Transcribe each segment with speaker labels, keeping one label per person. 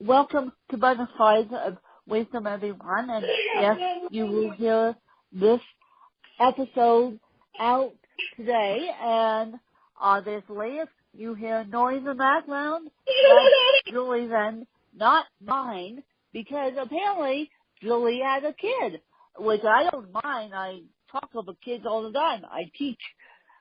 Speaker 1: Welcome to Butterflies of Wisdom, everyone. And yes, you will hear this episode out today. And obviously, if you hear noise in the background, that's Julie's and not mine, because apparently Julie has a kid, which I don't mind. I talk about kids all the time. I teach,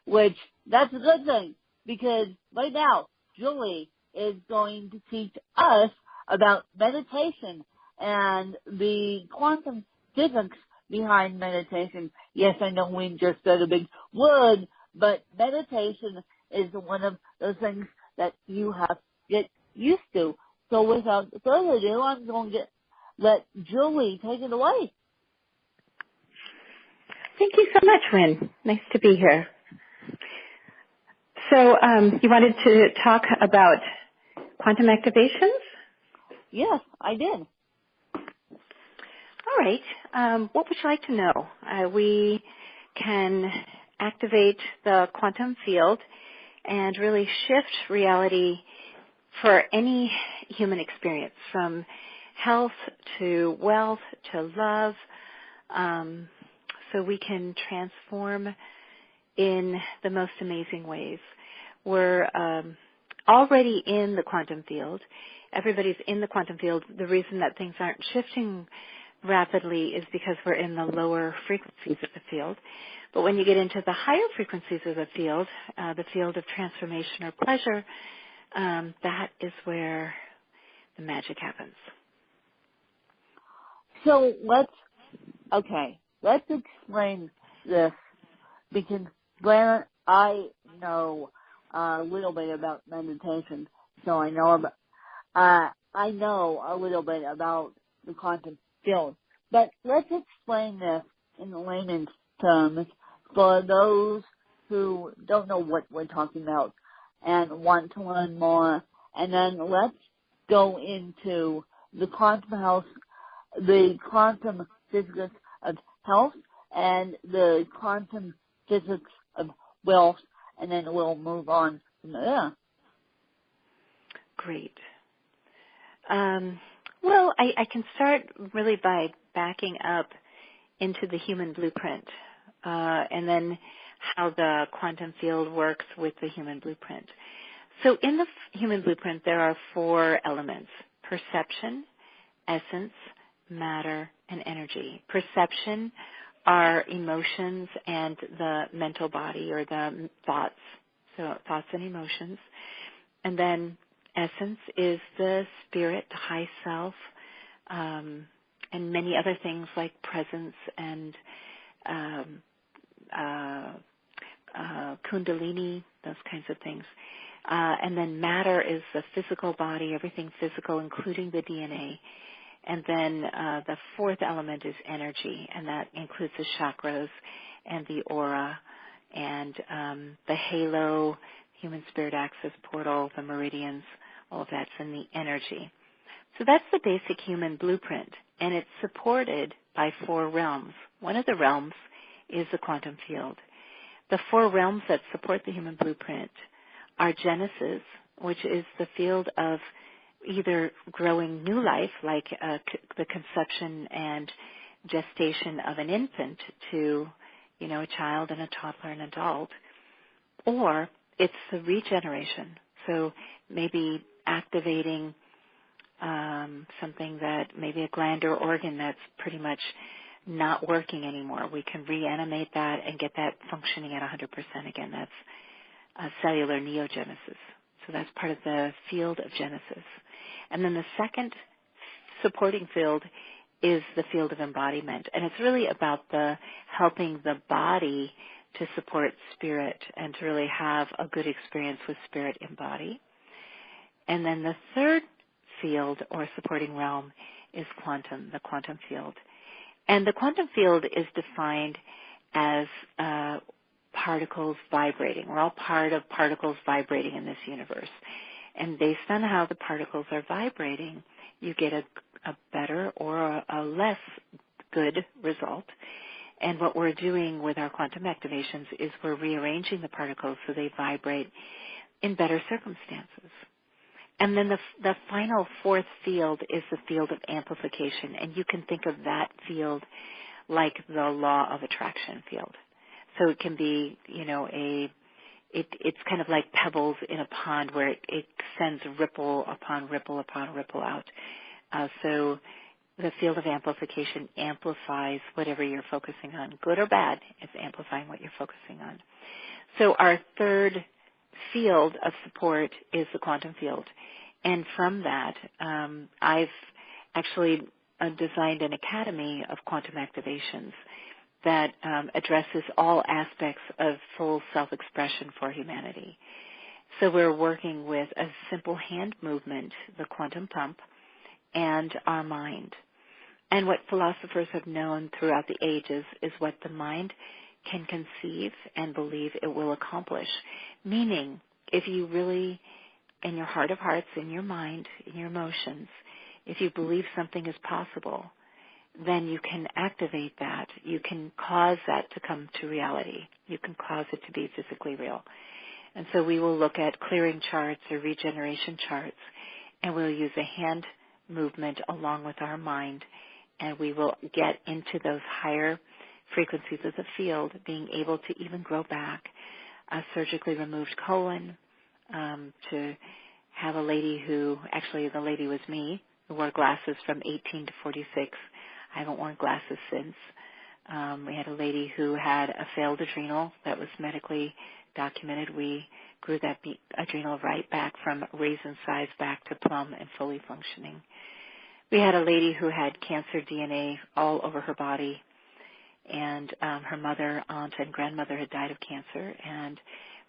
Speaker 1: which that's a good thing, because right now Julie is going to teach us about meditation and the quantum physics behind meditation. Yes, I know we just said a big word, but meditation is one of those things that you have to get used to. So without further ado, I'm going to let Julie take it away.
Speaker 2: Thank you so much, Ren. Nice to be here. So you wanted to talk about quantum activations?
Speaker 1: Yes, I did.
Speaker 2: All right. What would you like to know? We can activate the quantum field and really shift reality for any human experience, from health to wealth to love, so we can transform in the most amazing ways. We're already in the quantum field. Everybody's in the quantum field. The reason that things aren't shifting rapidly is because we're in the lower frequencies of the field. But when you get into the higher frequencies of the field of transformation or pleasure, that is where the magic happens.
Speaker 1: So let's explain this, because Glenn, I know a little bit about meditation, so I know a little bit about the quantum field. But let's explain this in layman's terms for those who don't know what we're talking about and want to learn more. And then let's go into the quantum physics of health and the quantum physics of wealth, and then we'll move on from there.
Speaker 2: Great. Well, I can start really by backing up into the human blueprint, and then how the quantum field works with the human blueprint. So in the human blueprint, there are 4 elements: perception, essence, matter, and energy. Perception are emotions and the mental body, or the thoughts, so thoughts and emotions. And then essence is the spirit, high self, and many other things like presence and kundalini, those kinds of things. And then matter is the physical body, everything physical, including the DNA. And then the 4th element is energy, and that includes the chakras and the aura and the halo, human spirit access portal, the meridians, all of that's in the energy. So that's the basic human blueprint, and it's supported by 4 realms. One of the realms is the quantum field. The 4 realms that support the human blueprint are Genesis, which is the field of either growing new life, like the conception and gestation of an infant to, a child and a toddler and adult, or it's the regeneration. So maybe activating something that maybe a gland or organ that's pretty much not working anymore. We can reanimate that and get that functioning at 100% again. That's cellular neogenesis. So that's part of the field of Genesis. And then the second supporting field is the field of embodiment. And it's really about the helping the body to support spirit and to really have a good experience with spirit in body. And then the third field or supporting realm is quantum, the quantum field. And the quantum field is defined as particles vibrating. We're all part of particles vibrating in this universe. And based on how the particles are vibrating, you get a better or a less good result. And what we're doing with our quantum activations is we're rearranging the particles so they vibrate in better circumstances. And then the final fourth field is the field of amplification, and you can think of that field like the law of attraction field. So it can be, it's kind of like pebbles in a pond where it sends ripple upon ripple upon ripple out. So the field of amplification amplifies whatever you're focusing on, good or bad. It's amplifying what you're focusing on. So our third field of support is the quantum field. And from that, I've actually designed an academy of quantum activations that addresses all aspects of full self-expression for humanity. So we're working with a simple hand movement, the quantum pump, and our mind. And what philosophers have known throughout the ages is what the mind can conceive and believe it will accomplish. Meaning, if you really, in your heart of hearts, in your mind, in your emotions, if you believe something is possible, then you can activate that. You can cause that to come to reality. You can cause it to be physically real. And so we will look at clearing charts or regeneration charts, and we'll use a hand movement along with our mind, and we will get into those higher frequencies of the field, being able to even grow back a surgically removed colon, to have a lady who, actually the lady was me, who wore glasses from 18 to 46. I haven't worn glasses since. We had a lady who had a failed adrenal that was medically documented. We grew that adrenal right back from raisin size back to plum and fully functioning. We had a lady who had cancer DNA all over her body, and her mother, aunt, and grandmother had died of cancer, and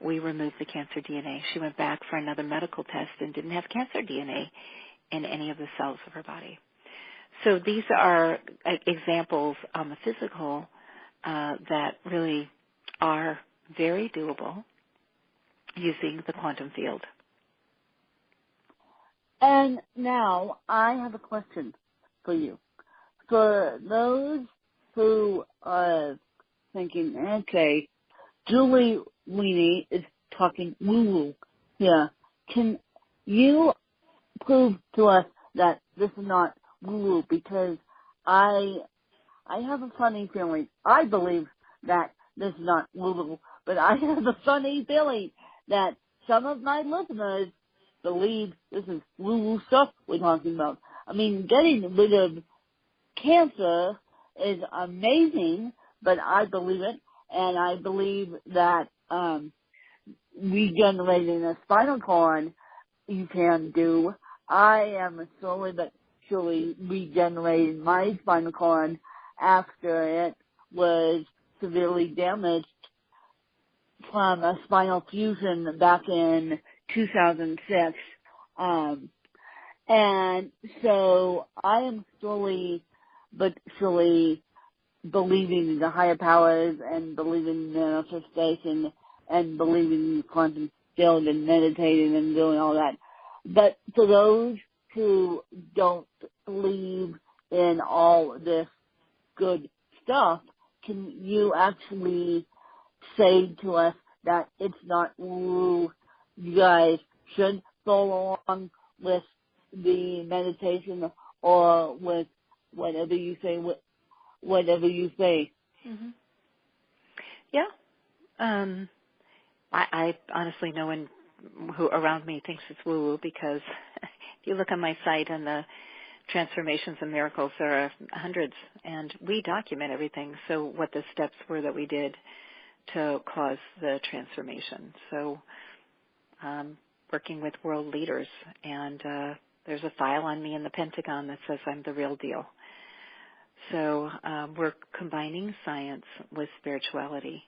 Speaker 2: we removed the cancer DNA. She went back for another medical test and didn't have cancer DNA in any of the cells of her body. So these are examples on the physical that really are very doable using the quantum field.
Speaker 1: And now I have a question for you. For those who are thinking, okay, Julie Renee is talking woo-woo here. Can you prove to us that this is not woo-woo? Because I have a funny feeling. I believe that this is not woo-woo, but I have a funny feeling that some of my listeners believe this is woo-woo stuff we're talking about. I mean, getting rid of cancer is amazing, but I believe it, and I believe that regenerating a spinal cord you can do. I am slowly but surely regenerating my spinal cord after it was severely damaged from a spinal fusion back in 2006. And so I am slowly but surely believing in the higher powers and believing in manifestation and believing in the quantum field and meditating and doing all that. But for those who don't believe in all this good stuff, can you actually say to us that it's not woo? You guys should go along with the meditation or with whatever you say,
Speaker 2: Mm-hmm. Yeah. I honestly, no one who around me thinks it's woo-woo, because if you look on my site and the transformations and miracles, there are hundreds, and we document everything. So what the steps were that we did to cause the transformation. So working with world leaders, and there's a file on me in the Pentagon that says I'm the real deal. So we're combining science with spirituality.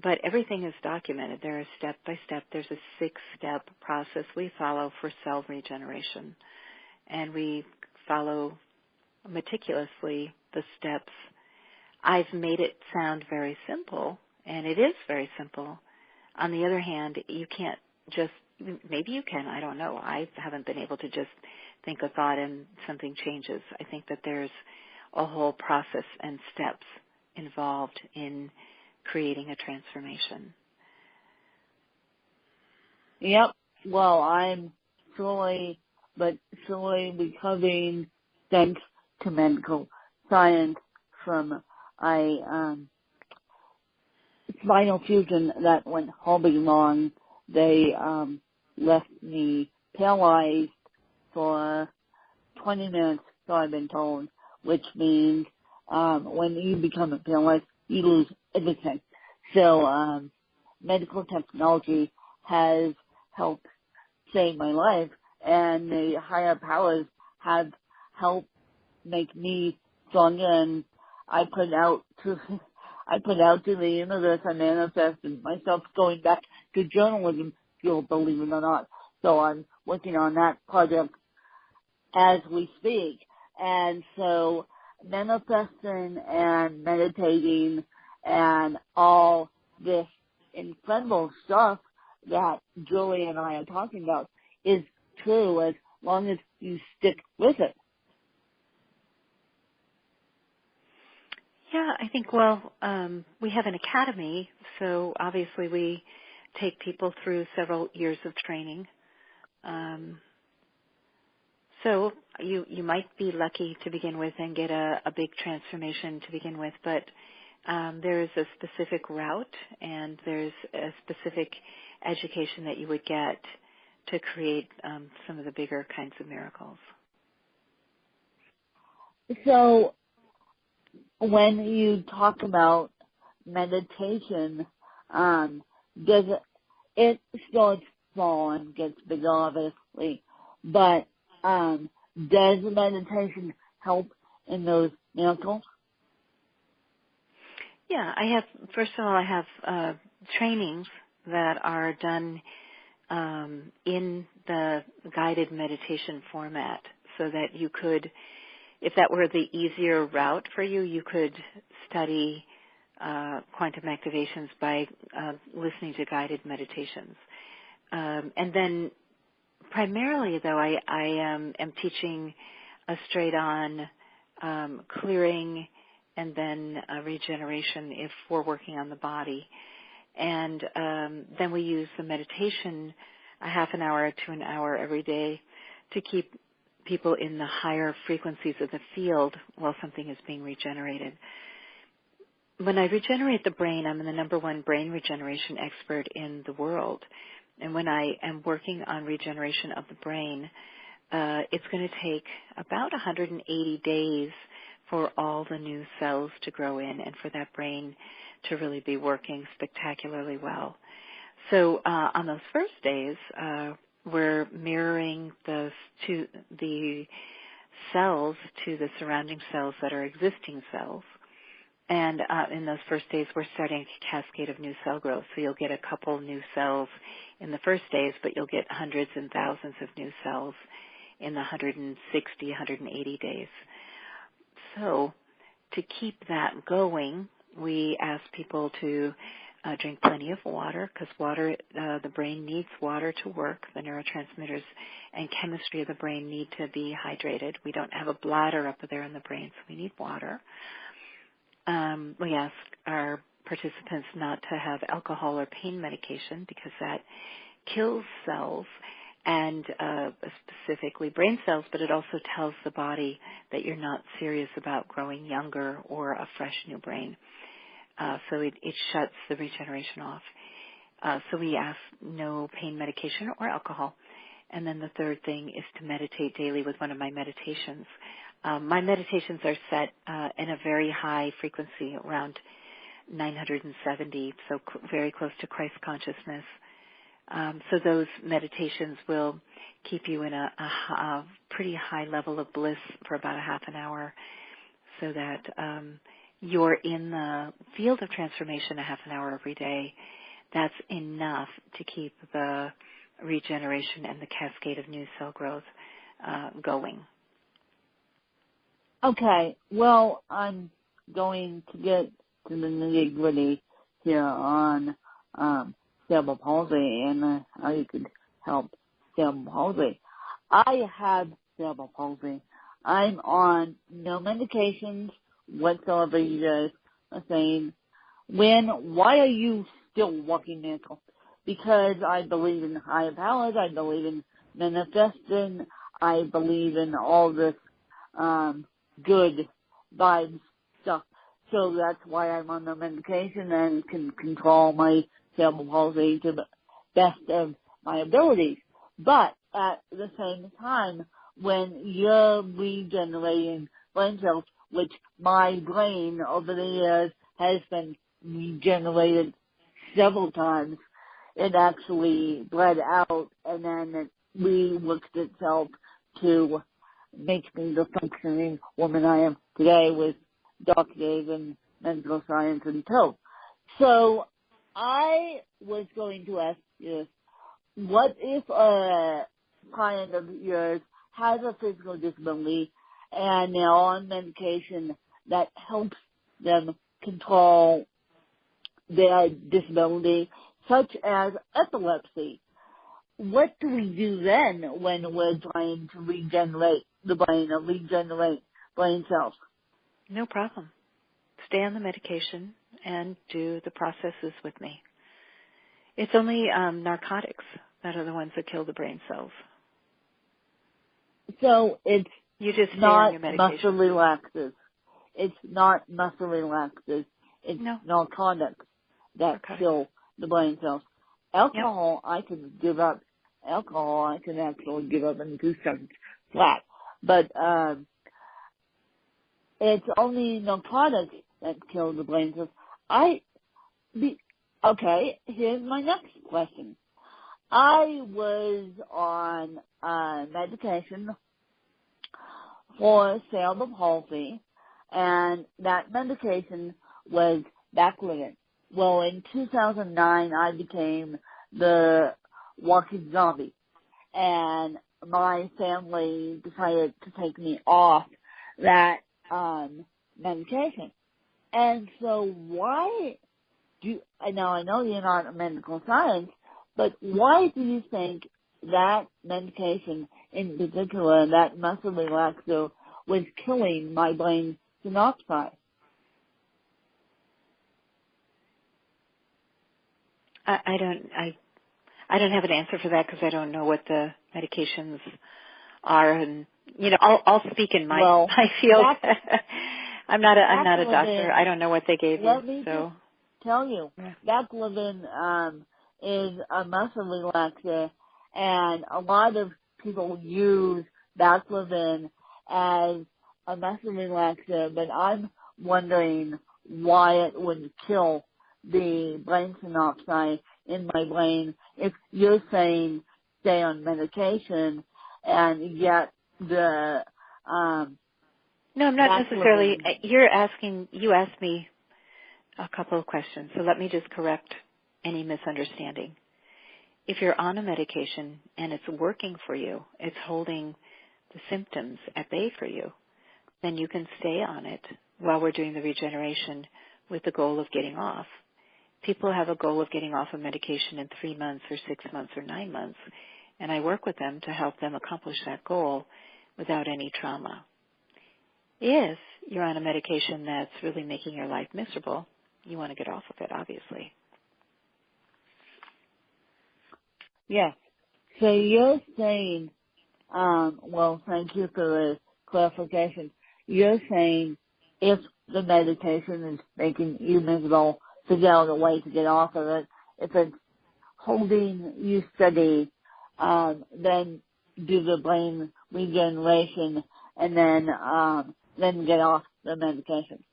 Speaker 2: But everything is documented. There is step-by-step. There's a 6-step process we follow for cell regeneration. And we follow meticulously the steps. I've made it sound very simple, and it is very simple. On the other hand, you can't just, maybe you can, I don't know. I haven't been able to just think a thought and something changes. I think that there's a whole process and steps involved in creating a transformation.
Speaker 1: Yep. Well, I'm slowly but slowly recovering thanks to medical science from a spinal fusion that went horribly wrong. They left me paralyzed for 20 minutes, so I've been told, which means when you become paralyzed, you lose everything. So medical technology has helped save my life, and the higher powers have helped make me stronger, and I put out to the universe, I manifested myself going back to journalism field, believe it or not. So I'm working on that project as we speak. And so manifesting and meditating and all this incredible stuff that Julie and I are talking about is true as long as you stick with it.
Speaker 2: Yeah, I think, well, we have an academy, so obviously we take people through several years of training. So you might be lucky to begin with and get a big transformation to begin with, but there is a specific route and there's a specific education that you would get to create some of the bigger kinds of miracles.
Speaker 1: So when you talk about meditation, does it starts small and gets bigger, obviously, but does meditation help in those miracles?
Speaker 2: Yeah, first of all, I have trainings that are done in the guided meditation format so that you could, if that were the easier route for you, you could study quantum activations by listening to guided meditations. And then primarily, though, I am teaching a straight-on clearing and then regeneration if we're working on the body. And then we use the meditation a half an hour to an hour every day to keep people in the higher frequencies of the field while something is being regenerated. When I regenerate the brain, I'm the number one brain regeneration expert in the world. And when I am working on regeneration of the brain, it's going to take about 180 days for all the new cells to grow in and for that brain to really be working spectacularly well. So on those first days, we're mirroring the cells to the surrounding cells that are existing cells. And in those first days, we're starting a cascade of new cell growth. So you'll get a couple new cells in the first days, but you'll get hundreds and thousands of new cells in the 160, 180 days. So to keep that going, we ask people to drink plenty of water, because water, the brain needs water to work. The neurotransmitters and chemistry of the brain need to be hydrated. We don't have a bladder up there in the brain, so we need water. We ask our participants not to have alcohol or pain medication because that kills cells, and specifically brain cells, but it also tells the body that you're not serious about growing younger or a fresh new brain. So it shuts the regeneration off. So we ask no pain medication or alcohol. And then the third thing is to meditate daily with one of my meditations. My meditations are set in a very high frequency, around 970, so very close to Christ consciousness. So those meditations will keep you in a pretty high level of bliss for about a half an hour, so that you're in the field of transformation a half an hour every day. That's enough to keep the regeneration and the cascade of new cell growth going.
Speaker 1: Okay, well, I'm going to get to the nitty-gritty here on cerebral palsy and how you could help cerebral palsy. I have cerebral palsy. I'm on no medications whatsoever, you guys are saying. Why are you still walking miracle? Because I believe in higher powers, I believe in manifesting. I believe in all this good vibes stuff. So that's why I'm on the medication and can control my cerebral palsy to the best of my abilities. But at the same time, when you're regenerating brain cells, which my brain over the years has been regenerated several times, it actually bled out and then it re-worked itself to make me the functioning woman I am today with doctorate in medical science and pill. So I was going to ask you, what if a client of yours has a physical disability and they're on medication that helps them control their disability, such as epilepsy? What do we do then when we're trying to regenerate the brain or regenerate brain cells?
Speaker 2: No problem. Stay on the medication and do the processes with me. It's only narcotics that are the ones that kill the brain cells.
Speaker 1: So it's
Speaker 2: you just stay
Speaker 1: not
Speaker 2: on your medication.
Speaker 1: muscle relaxers. It's not muscle relaxers. It's narcotics that kill the brain cells. Alcohol, I can give up. Alcohol, I can actually give up in 2 seconds flat. But it's only narcotics that kill the brain cells. Okay, here's my next question. I was on medication for cerebral palsy, and that medication was Baclofen. Well, in 2009, I became the walking zombie, and my family decided to take me off that medication. And so why I know you're not a medical science, but why do you think that medication, in particular, that muscle relaxer, was killing my brain synapsi?
Speaker 2: I don't have an answer for that because I don't know what the medications are, and I'll speak in my field. I'm not a doctor. I don't know what they gave you.
Speaker 1: Let me just tell you, Baclofen is a muscle relaxer, and a lot of people use Baclofen as a muscle relaxer, but I'm wondering why it would kill the brain synapsi in my brain if you're saying stay on medication and yet the
Speaker 2: No, I'm not necessarily. You asked me a couple of questions, so let me just correct any misunderstanding. If you're on a medication and it's working for you, it's holding the symptoms at bay for you, then you can stay on it while we're doing the regeneration with the goal of getting off. People have a goal of getting off a medication in 3 months or 6 months or 9 months, and I work with them to help them accomplish that goal without any trauma. If you're on a medication that's really making your life miserable, you want to get off of it, obviously.
Speaker 1: Yes. So you're saying, thank you for the clarification. You're saying if the medication is making you miserable, figure out a way to get off of it. If it's holding you steady, then do the brain regeneration and then get off the medication.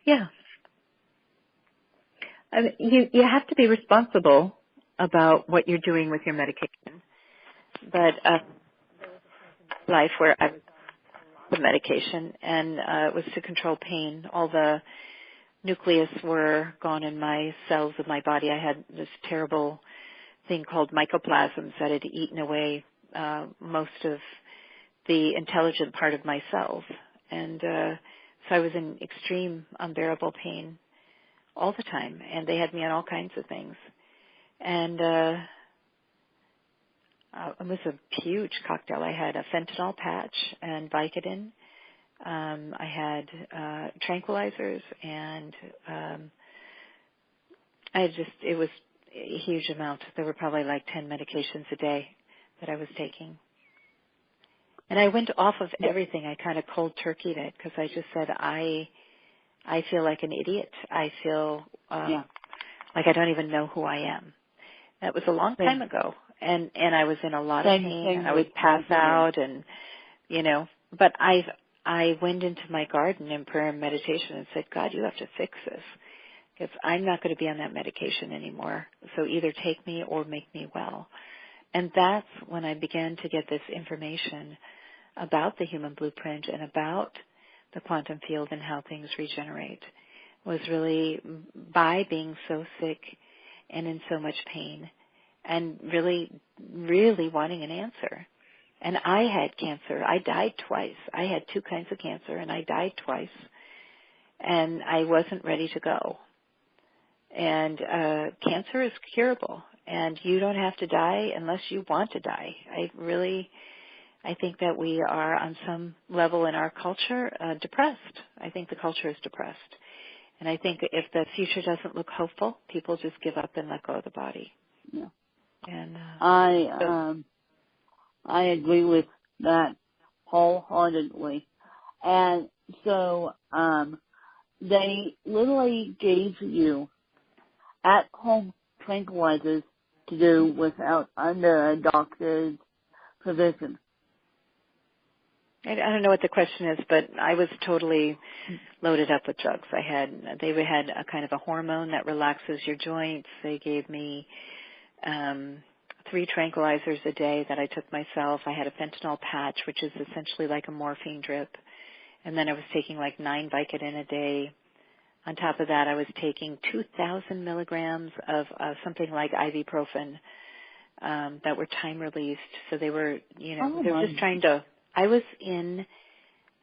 Speaker 2: Yeah. I mean, you have to be responsible about what you're doing with your medication. But life where I was on the medication, and it was to control pain. All the nucleus were gone in my cells of my body. I had this terrible thing called mycoplasms that had eaten away most of the intelligent part of my cells. And so I was in extreme, unbearable pain all the time, and they had me on all kinds of things. And it was a huge cocktail. I had a fentanyl patch and Vicodin. I had tranquilizers, and it a huge amount. There were probably like 10 medications a day that I was taking. And I went off of everything. I kind of cold turkeyed it because I just said, I feel like an idiot. I feel like I don't even know who I am. That was a long time ago. And I was in a lot of pain, and I would pass out, and, but I went into my garden in prayer and meditation and said, God, you have to fix this, because I'm not going to be on that medication anymore. So either take me or make me well. And that's when I began to get this information about the human blueprint and about the quantum field and how things regenerate, was really by being so sick and in so much pain and really, really wanting an answer. And I had cancer. I died twice. I had 2 kinds of cancer, and I died twice. And I wasn't ready to go. And cancer is curable, and you don't have to die unless you want to die. I think that we are, on some level in our culture, depressed. I think the culture is depressed. And I think if the future doesn't look hopeful, people just give up and let go of the body.
Speaker 1: Yeah.
Speaker 2: And
Speaker 1: I agree with that wholeheartedly. And so they literally gave you at-home tranquilizers to do without under a doctor's provision.
Speaker 2: I don't know what the question is, but I was totally loaded up with drugs. They had a kind of a hormone that relaxes your joints. They gave me 3 tranquilizers a day that I took myself. I had a fentanyl patch, which is essentially like a morphine drip. And then I was taking like 9 Vicodin a day. On top of that, I was taking 2,000 milligrams of something like ibuprofen that were time released. So they were, they were just trying to. I was in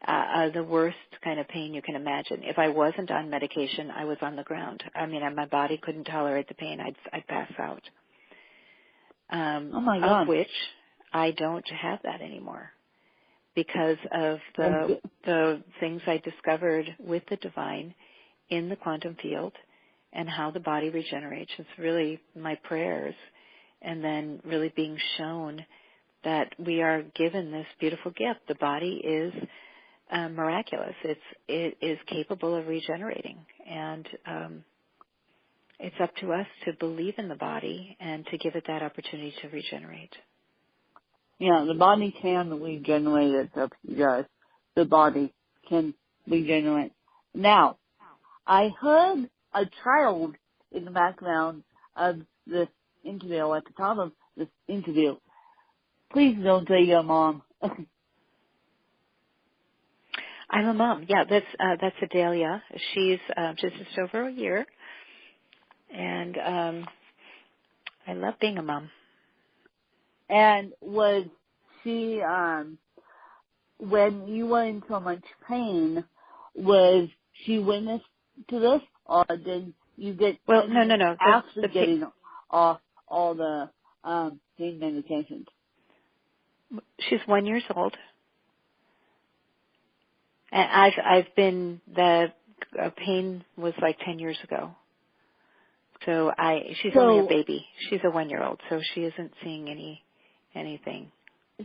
Speaker 2: the worst kind of pain you can imagine. If I wasn't on medication, I was on the ground. I mean, my body couldn't tolerate the pain. I'd pass out.
Speaker 1: Oh my God.
Speaker 2: Of which I don't have that anymore because of the things I discovered with the divine in the quantum field and how the body regenerates. It's really my prayers, and then really being shown that we are given this beautiful gift. The body is miraculous. It is capable of regenerating, and it's up to us to believe in the body and to give it that opportunity to regenerate.
Speaker 1: Yeah, the body can regenerate itself, guys. The body can regenerate. Now, I heard a child in the background of this interview, at the top of this interview. Please don't say your mom.
Speaker 2: I'm a mom. Yeah, that's Adelia. She's just over a year, and I love being a mom.
Speaker 1: And was she, when you were in so much pain, was she witness to this, or did you get
Speaker 2: no.
Speaker 1: after getting off all the pain medications?
Speaker 2: She's 1 year old. And I've been, the pain was like 10 years ago. So she's only a baby. She's a 1 year old, so she isn't seeing anything.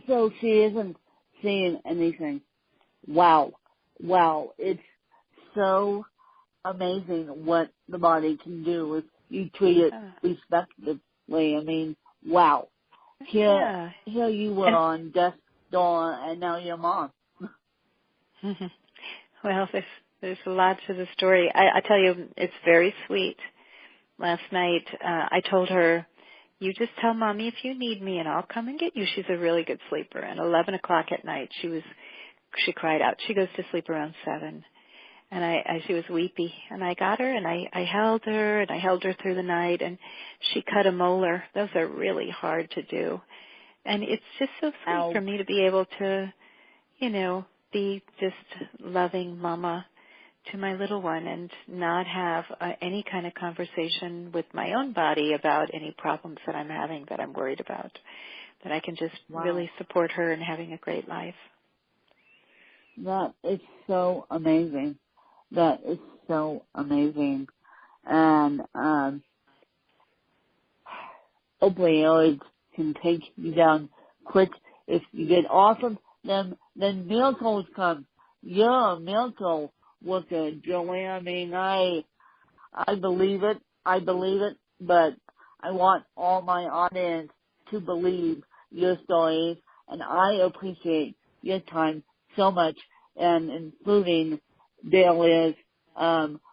Speaker 1: So she isn't seeing anything. Wow. It's so amazing what the body can do if you treat it respectively. I mean, wow. Here you were on death's door, and now you're mom.
Speaker 2: Well, there's a lot to the story. I tell you, it's very sweet. Last night, I told her, you just tell Mommy if you need me, and I'll come and get you. She's a really good sleeper. And 11 o'clock at night, she cried out. She goes to sleep around 7. And she was weepy. And I got her, and I held her, and I held her through the night, and she cut a molar. Those are really hard to do. And it's just so sweet for me to be able to, be just loving mama to my little one and not have any kind of conversation with my own body about any problems that I'm having that I'm worried about, that I can just really support her in having a great life.
Speaker 1: That is so amazing. And opioids can take you down quick. If you get off of them, then miracles come. You're a miracle worker, Julie. I mean, I believe it. But I want all my audience to believe your stories, and I appreciate your time so much, and including Dale's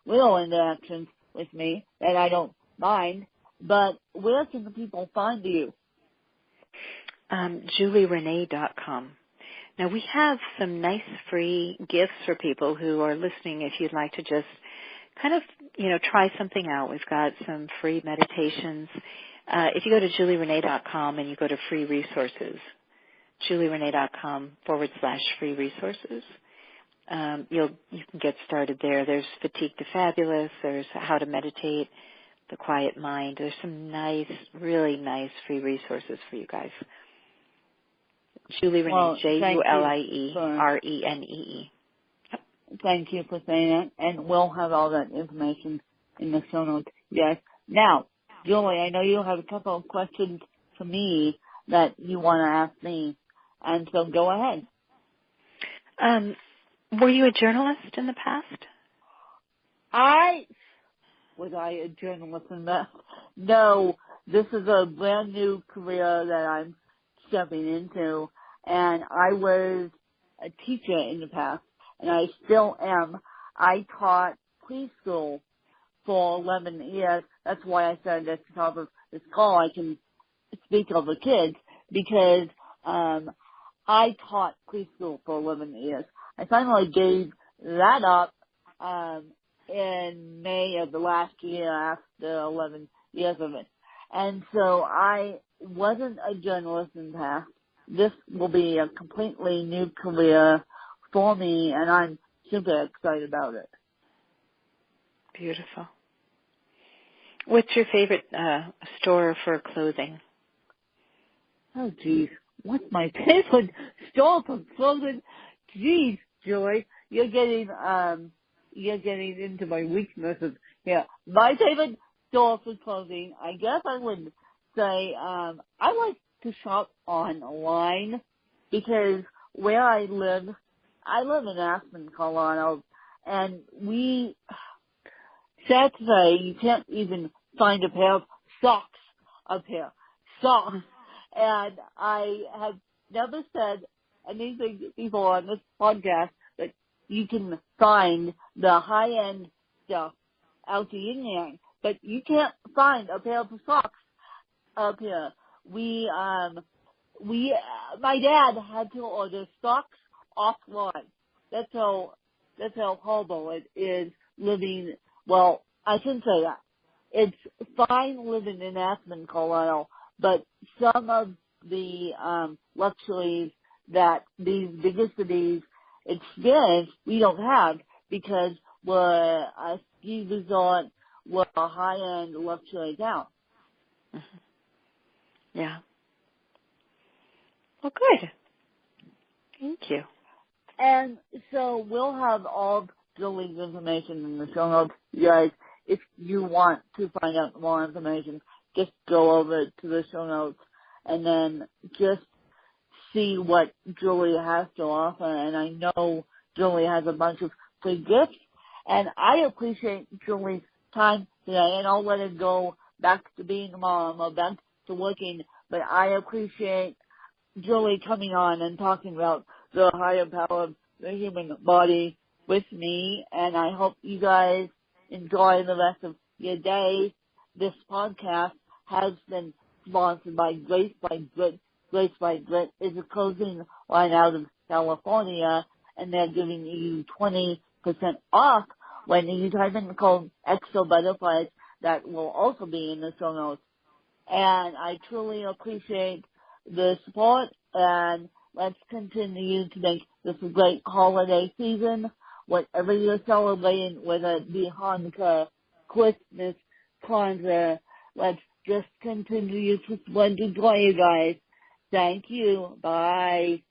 Speaker 1: little interactions with me that I don't mind. But where can the people find you?
Speaker 2: JulieRenee.com. Now, we have some nice free gifts for people who are listening if you'd like to just kind of, try something out. We've got some free meditations. If you go to JulieRenee.com and you go to free resources, JulieRenee.com/free resources, you can get started there. There's Fatigue to Fabulous. There's How to Meditate, The Quiet Mind. There's some nice, really nice free resources for you guys. Julie Renee,
Speaker 1: Well,
Speaker 2: JulieRenee.
Speaker 1: Thank you for saying that, and we'll have all that information in the show notes. Yes. Now, Julie, I know you have a couple of questions for me that you want to ask me, and so go ahead.
Speaker 2: Were you a journalist in the past?
Speaker 1: Was I a journalist in that? No, this is a brand new career that I'm stepping into, and I was a teacher in the past, and I still am. I taught preschool for 11 years. That's why I said at the top of this call I can speak of the kids, because I taught preschool for 11 years. I finally gave that up in May of the last year after 11 years of it. And so I wasn't a journalist in the past. This will be a completely new career for me, and I'm super excited about it.
Speaker 2: Beautiful. What's your favorite store for clothing?
Speaker 1: Oh, geez. What's my favorite store for clothing? Geez, Joy, you're getting into my weaknesses here. My favorite store for clothing, I guess I would say, I like to shop online, because where I live in Aspen, Colorado, and sad to say, you can't even find a pair of socks up here. Socks. And I have never said anything to people on this podcast, but you can find the high-end stuff out the yin-yang, but you can't find a pair of socks up here. My dad had to order socks offline. That's how horrible it is living. Well, I shouldn't say that. It's fine living in Aspen, Colorado, but some of the luxuries that these bigger cities experience, we don't have, because we're a ski resort, we're a high-end luxury town.
Speaker 2: Mm-hmm. Yeah. Well, good. Thank you.
Speaker 1: And so we'll have all Julie's information in the show notes. You guys, if you want to find out more information, just go over to the show notes and then just see what Julie has to offer. And I know Julie has a bunch of free gifts, and I appreciate Julie's time today, and I'll let her go back to being a mom or back to working, but I appreciate Julie coming on and talking about the higher power of the human body with me, and I hope you guys enjoy the rest of your day. This podcast has been sponsored by Grace by Grit. Grace by Grit is a clothing line out of California, and they're giving you 20% off when you type in the code Extra Butterflies. That will also be in the show notes. And I truly appreciate the support, and let's continue to make this a great holiday season. Whatever you're celebrating, whether it be Hanukkah, Christmas, Kwanzaa, let's just continue to spread the joy, you guys. Thank you. Bye.